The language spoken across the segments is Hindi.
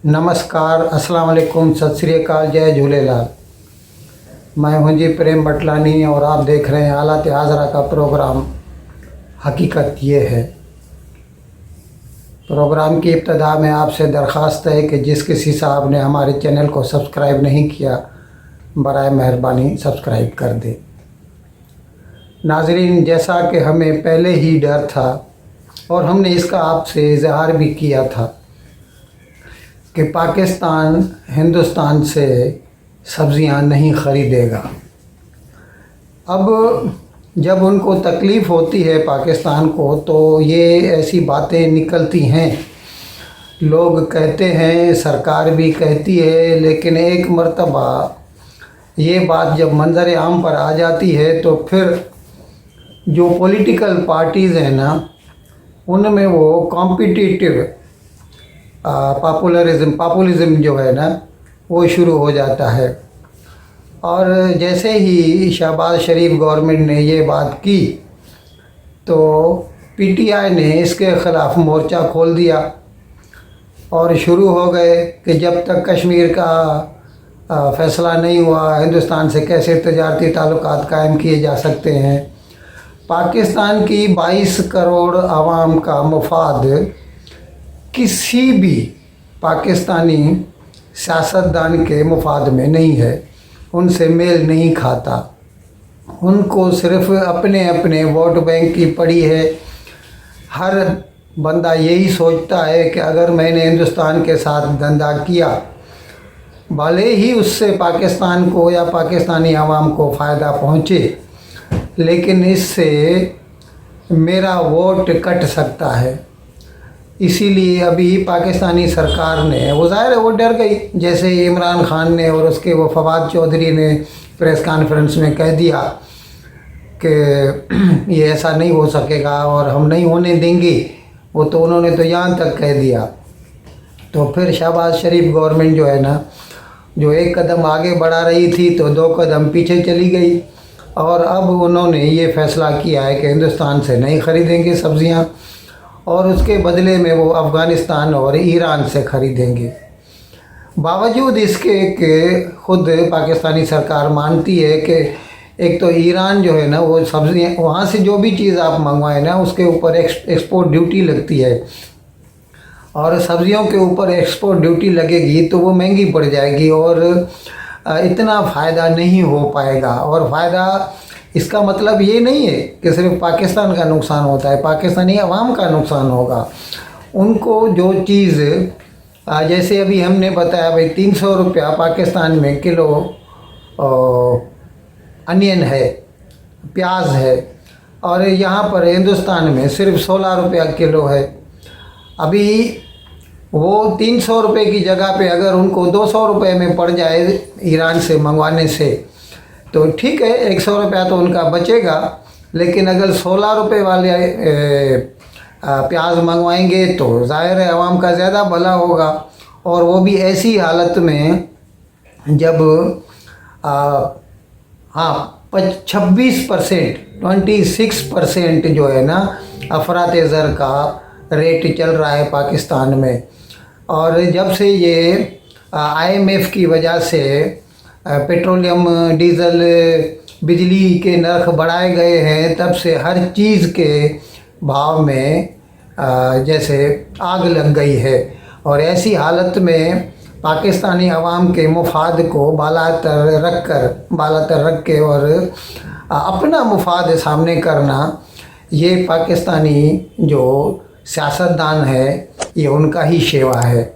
नमस्कार, अस्सलाम वालेकुम, सत श्री अकाल, जय झूलेलाल। मैं हूं जी प्रेम बटलानी और आप देख रहे हैं हालात हाज़रा का प्रोग्राम। हकीकत ये है, प्रोग्राम की इब्तदा में आपसे दरख्वास्त है कि जिस किसी साहब ने हमारे चैनल को सब्सक्राइब नहीं किया, बराए मेहरबानी सब्सक्राइब कर दे। नाजरीन, जैसा कि हमें पहले ही डर था और हमने इसका आपसे इजहार भी किया था कि पाकिस्तान हिंदुस्तान से सब्ज़ियां नहीं ख़रीदेगा। अब जब उनको तकलीफ़ होती है पाकिस्तान को, तो ये ऐसी बातें निकलती हैं, लोग कहते हैं, सरकार भी कहती है, लेकिन एक मर्तबा ये बात जब मंजर आम पर आ जाती है तो फिर जो पॉलिटिकल पार्टीज़ हैं ना, उनमें वो कॉम्पिटिटिव पॉपुलिज़्म जो है ना, वो शुरू हो जाता है। और जैसे ही शहबाज शरीफ गवर्नमेंट ने ये बात की तो पीटीआई ने इसके ख़िलाफ़ मोर्चा खोल दिया और शुरू हो गए कि जब तक कश्मीर का फ़ैसला नहीं हुआ, हिंदुस्तान से कैसे तजारती ताल्लुकात कायम किए जा सकते हैं। पाकिस्तान की 22 करोड़ आवाम का मफाद किसी भी पाकिस्तानी सियासतदान के मुफाद में नहीं है, उनसे मेल नहीं खाता। उनको सिर्फ अपने अपने वोट बैंक की पड़ी है। हर बंदा यही सोचता है कि अगर मैंने हिंदुस्तान के साथ धंधा किया, भले ही उससे पाकिस्तान को या पाकिस्तानी आवाम को फ़ायदा पहुँचे, लेकिन इससे मेरा वोट कट सकता है। इसीलिए अभी पाकिस्तानी सरकार ने, वो ज़ाहिर है वो डर गई, जैसे इमरान खान ने और उसके वो फवाद चौधरी ने प्रेस कॉन्फ्रेंस में कह दिया कि ये ऐसा नहीं हो सकेगा और हम नहीं होने देंगे। वो तो उन्होंने तो यहाँ तक कह दिया। तो फिर शहबाज शरीफ गवर्नमेंट जो है ना, जो एक कदम आगे बढ़ा रही थी तो 2 कदम पीछे चली गई और अब उन्होंने ये फ़ैसला किया है कि हिंदुस्तान से नहीं ख़रीदेंगे सब्ज़ियाँ और उसके बदले में वो अफ़गानिस्तान और ईरान से ख़रीदेंगे। बावजूद इसके कि ख़ुद पाकिस्तानी सरकार मानती है कि एक तो ईरान जो है ना, वो सब्ज़ियाँ वहाँ से जो भी चीज़ आप मंगवाएं ना, उसके ऊपर एक्सपोर्ट ड्यूटी लगती है और सब्ज़ियों के ऊपर एक्सपोर्ट ड्यूटी लगेगी तो वो महंगी पड़ जाएगी और इतना फ़ायदा नहीं हो पाएगा। और फ़ायदा इसका मतलब ये नहीं है कि सिर्फ पाकिस्तान का नुकसान होता है, पाकिस्तानी अवाम का नुकसान होगा। उनको जो चीज़ जैसे अभी हमने बताया भाई 300 रुपया पाकिस्तान में किलो अनियन है, प्याज है, और यहाँ पर हिंदुस्तान में सिर्फ 16 रुपया किलो है। अभी वो 300 रुपये की जगह पे अगर उनको 200 रुपये में पड़ जाए ईरान से मंगवाने से, तो ठीक है, 100 रुपया तो उनका बचेगा। लेकिन अगर 16 रुपये वाले प्याज मंगवाएंगे तो ज़ाहिर है आवाम का ज़्यादा भला होगा। और वो भी ऐसी हालत में जब 26% जो है ना अफरात ज़र का रेट चल रहा है पाकिस्तान में। और जब से ये IMF की वजह से पेट्रोलियम, डीज़ल, बिजली के नर्ख बढ़ाए गए हैं, तब से हर चीज़ के भाव में जैसे आग लग गई है। और ऐसी हालत में पाकिस्तानी अवाम के मुफाद को बालातर रख के और अपना मुफाद सामने करना, ये पाकिस्तानी जो सियासतदान है, ये उनका ही शेवा है।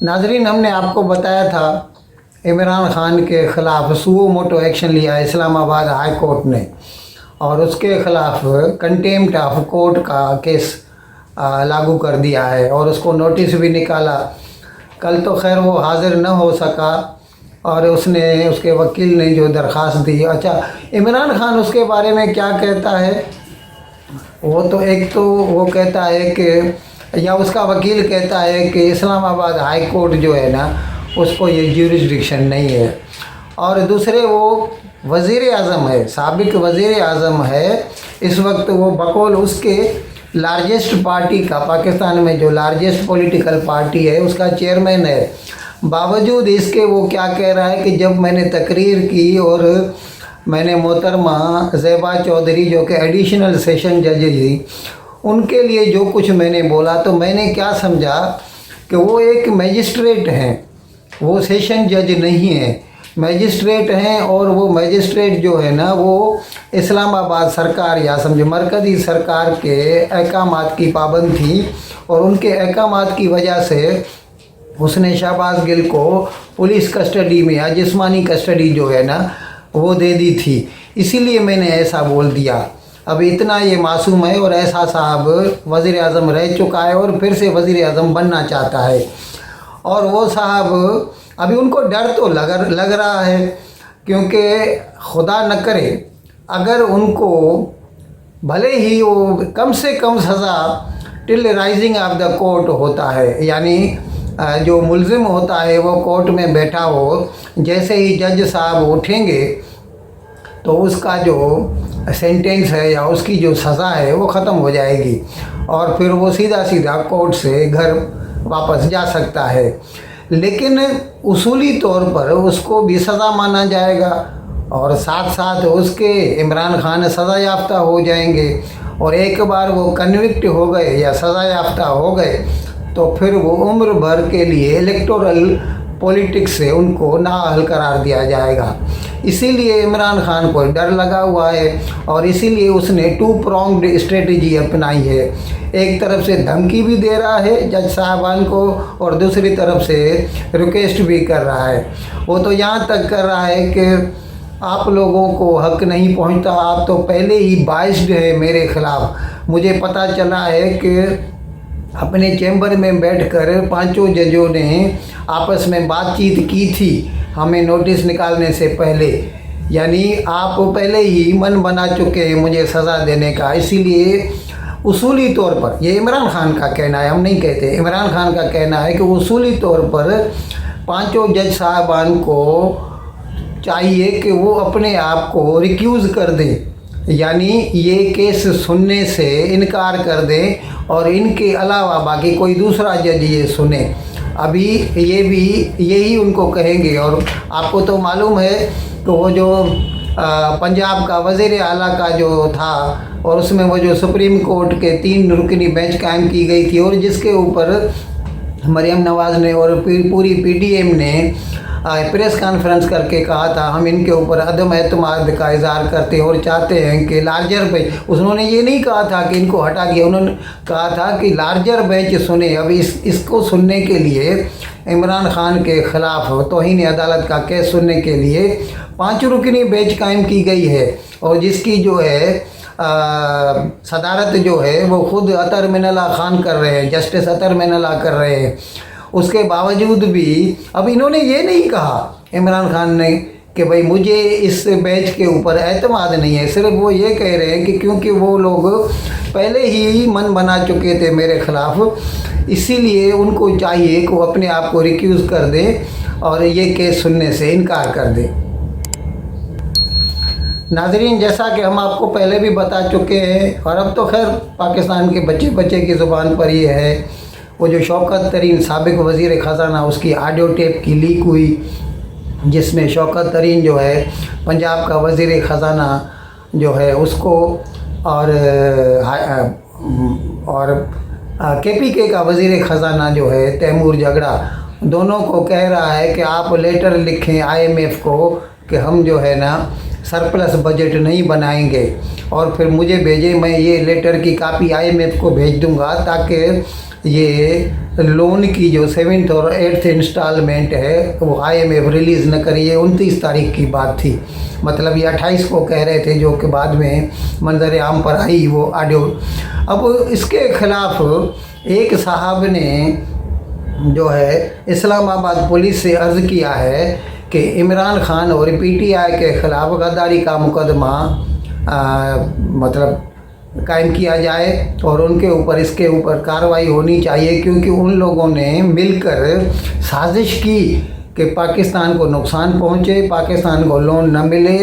नाजरीन, हमने आपको बताया था इमरान खान के ख़िलाफ़ सुओ मोटो एक्शन लिया इस्लामाबाद हाई कोर्ट ने और उसके ख़िलाफ़ कंटेम्प्ट ऑफ कोर्ट का केस लागू कर दिया है और उसको नोटिस भी निकाला। कल तो खैर वो हाज़िर न हो सका और उसके वकील ने जो दरख्वास्त दी। अच्छा, इमरान खान उसके बारे में क्या कहता है? वो तो एक तो वो कहता है कि, या उसका वकील कहता है कि इस्लामाबाद हाई कोर्ट जो है ना, उसको ये ज्यूरिसडिक्शन नहीं है। और दूसरे वो वज़ीर आज़म है, साबिक वज़ीर आज़म है, इस वक्त वो बकौल उसके लार्जेस्ट पार्टी का, पाकिस्तान में जो लार्जेस्ट पॉलिटिकल पार्टी है उसका चेयरमैन है। बावजूद इसके वो क्या कह रहा है कि जब मैंने तकरीर की और मैंने मोहतरमा ज़ेबा चौधरी जो कि एडिशनल सेशन जज थी उनके लिए जो कुछ मैंने बोला, तो मैंने क्या समझा कि वो एक मैजिस्ट्रेट हैं, वो सेशन जज नहीं है, मैजिस्ट्रेट हैं। और वो मैजिस्ट्रेट जो है ना वो इस्लामाबाद सरकार या समझो मरकज़ी सरकार के अहकामात की पाबंद थी, और उनके अहकामात की वजह से उसने शहबाज गिल को पुलिस कस्टडी में या जिस्मानी कस्टडी जो है ना वो दे दी थी। इसीलिए मैंने ऐसा बोल दिया। अब इतना ये मासूम है और ऐसा साहब वज़ीर आज़म रह चुका है और फिर से वज़ीर आज़म बनना चाहता है, और वो साहब अभी उनको डर तो लग रहा है, क्योंकि खुदा न करे अगर उनको भले ही वो कम से कम सज़ा till rising of the court होता है, यानी जो मुल्ज़िम होता है वो कोर्ट में बैठा हो, जैसे ही जज साहब उठेंगे तो उसका जो सेंटेंस है या उसकी जो सज़ा है वो ख़त्म हो जाएगी और फिर वो सीधा सीधा कोर्ट से घर वापस जा सकता है। लेकिन उसूली तौर पर उसको भी सज़ा माना जाएगा और साथ साथ उसके इमरान खान सज़ा याफ्ता हो जाएंगे, और एक बार वो कन्विक्ट हो गए या सज़ा याफ्ता हो गए तो फिर वो उम्र भर के लिए इलेक्टोरल पॉलिटिक्स से उनको नाअहल करार दिया जाएगा। इसीलिए इमरान खान को डर लगा हुआ है और इसीलिए उसने टू प्रॉन्ग्ड स्ट्रेटजी अपनाई है। एक तरफ से धमकी भी दे रहा है जज साहबान को और दूसरी तरफ से रिक्वेस्ट भी कर रहा है। वो तो यहाँ तक कर रहा है कि आप लोगों को हक नहीं पहुँचता, आप तो पहले ही बाइस्ड है मेरे ख़िलाफ़। मुझे पता चला है कि अपने चैम्बर में बैठकर पांचों जजों ने आपस में बातचीत की थी हमें नोटिस निकालने से पहले, यानी आप पहले ही मन बना चुके हैं मुझे सज़ा देने का। इसीलिए उसूली तौर पर, ये इमरान खान का कहना है, हम नहीं कहते, इमरान खान का कहना है कि उसूली तौर पर पांचों जज साहबान को चाहिए कि वो अपने आप को रिक्यूज़ कर दें, यानी ये केस सुनने से इनकार कर दें और इनके अलावा बाकी कोई दूसरा जज ये सुने। अभी ये भी यही उनको कहेंगे। और आपको तो मालूम है कि वो जो पंजाब का वज़ीर आला का जो था और उसमें वो जो सुप्रीम कोर्ट के 3 रुकनी बेंच कायम की गई थी और जिसके ऊपर मरियम नवाज़ ने और पूरी पीटीएम ने प्रेस कॉन्फ्रेंस करके कहा था हम इनके ऊपर अदम एतमाद का इज़हार करते हैं और चाहते हैं कि लार्जर बेंच, उन्होंने ये नहीं कहा था कि इनको हटा दिया, उन्होंने कहा था कि लार्जर बेंच सुने। अब इसको सुनने के लिए इमरान खान के ख़िलाफ़ तौहीन अदालत का केस सुनने के लिए 5 रुकनी बेंच कायम की गई है और जिसकी जो है सदारत जो है वो खुद अतर मिनल्ला खान कर रहे हैं, जस्टिस अतर मिनल्ला कर रहे हैं। उसके बावजूद भी अब इन्होंने ये नहीं कहा इमरान खान ने कि भाई मुझे इस बेंच के ऊपर एतमाद नहीं है, सिर्फ वो ये कह रहे हैं कि क्योंकि वो लोग पहले ही मन बना चुके थे मेरे ख़िलाफ़, इसीलिए उनको चाहिए कि वो अपने आप को रिक्यूज़ कर दें और ये केस सुनने से इनकार कर दें। नाज़रीन, जैसा कि हम आपको पहले भी बता चुके हैं और अब तो खैर पाकिस्तान के बच्चे की ज़ुबान पर ये है, वो जो शौकत तरीन साबिक वज़ीर ख़ज़ाना उसकी ऑडियो टेप की लीक हुई, जिसमें शौकत तरीन जो है पंजाब का वज़ीर ख़ज़ाना जो है उसको और केपीके का वज़ीर ख़ज़ाना जो है तैमूर जगड़ा, दोनों को कह रहा है कि आप लेटर लिखें IMF को कि हम जो है ना सरप्लस बजट नहीं बनाएंगे और फिर मुझे भेजें, मैं ये लेटर की कापी IMF को भेज दूंगा ताकि ये लोन की जो 7th और 8th इंस्टॉलमेंट है वो IMF रिलीज़ न करे। ये 29 तारीख की बात थी, मतलब ये 28 को कह रहे थे, जो कि बाद में मंजर आम पर आई वो ऑडियो। अब इसके ख़िलाफ़ एक साहब ने जो है इस्लामाबाद पुलिस से अर्ज़ किया है कि इमरान खान और PTI के ख़िलाफ़ गद्दारी का मुकदमा मतलब कायम किया जाए और उनके ऊपर इसके ऊपर कार्रवाई होनी चाहिए, क्योंकि उन लोगों ने मिलकर साजिश की कि पाकिस्तान को नुकसान पहुँचे, पाकिस्तान को लोन न मिले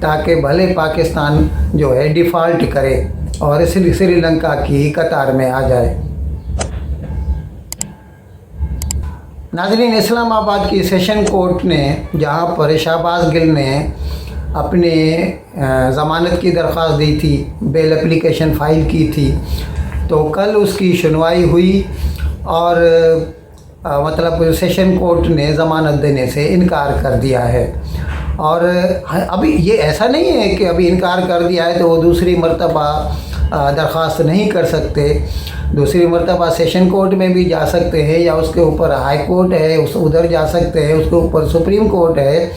ताकि भले पाकिस्तान जो है डिफ़ॉल्ट करे। और श्रीलंका की कतार में आ जाए। नाज़रीन, इस्लामाबाद की सेशन कोर्ट ने, जहां पर शहबाज गिल ने अपने ज़मानत की दरख्वास्त दी थी, बेल एप्लीकेशन फ़ाइल की थी, तो कल उसकी सुनवाई हुई और मतलब सेशन कोर्ट ने ज़मानत देने से इनकार कर दिया है। और अभी ये ऐसा नहीं है कि अभी इनकार कर दिया है तो वो दूसरी मर्तबा दरख्वास्त नहीं कर सकते। दूसरी मर्तबा सेशन कोर्ट में भी जा सकते हैं, या उसके ऊपर हाई कोर्ट है उधर जा सकते हैं, उसके ऊपर सुप्रीम कोर्ट है।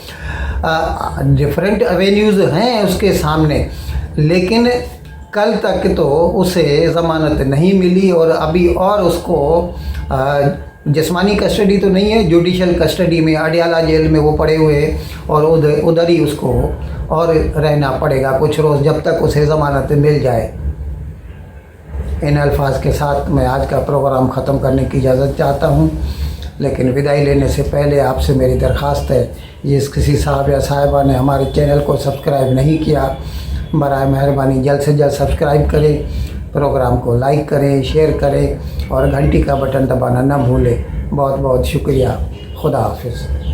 डिफरेंट एवेन्यूज़ हैं उसके सामने, लेकिन कल तक तो उसे ज़मानत नहीं मिली और अभी और उसको जिस्मानी कस्टडी तो नहीं है, जुडिशल कस्टडी में अडियाला जेल में वो पड़े हुए और उधर ही उसको और रहना पड़ेगा कुछ रोज़, जब तक उसे ज़मानत मिल जाए। इन अल्फाज के साथ मैं आज का प्रोग्राम ख़त्म करने की इजाज़त चाहता हूँ, लेकिन विदाई लेने से पहले आपसे मेरी दरख्वास्त है, जिस किसी साहब या साहिबा ने हमारे चैनल को सब्सक्राइब नहीं किया, बराए मेहरबानी जल्द से जल्द सब्सक्राइब करें, प्रोग्राम को लाइक करें, शेयर करें और घंटी का बटन दबाना न भूलें। बहुत बहुत शुक्रिया। खुदा हाफिज़।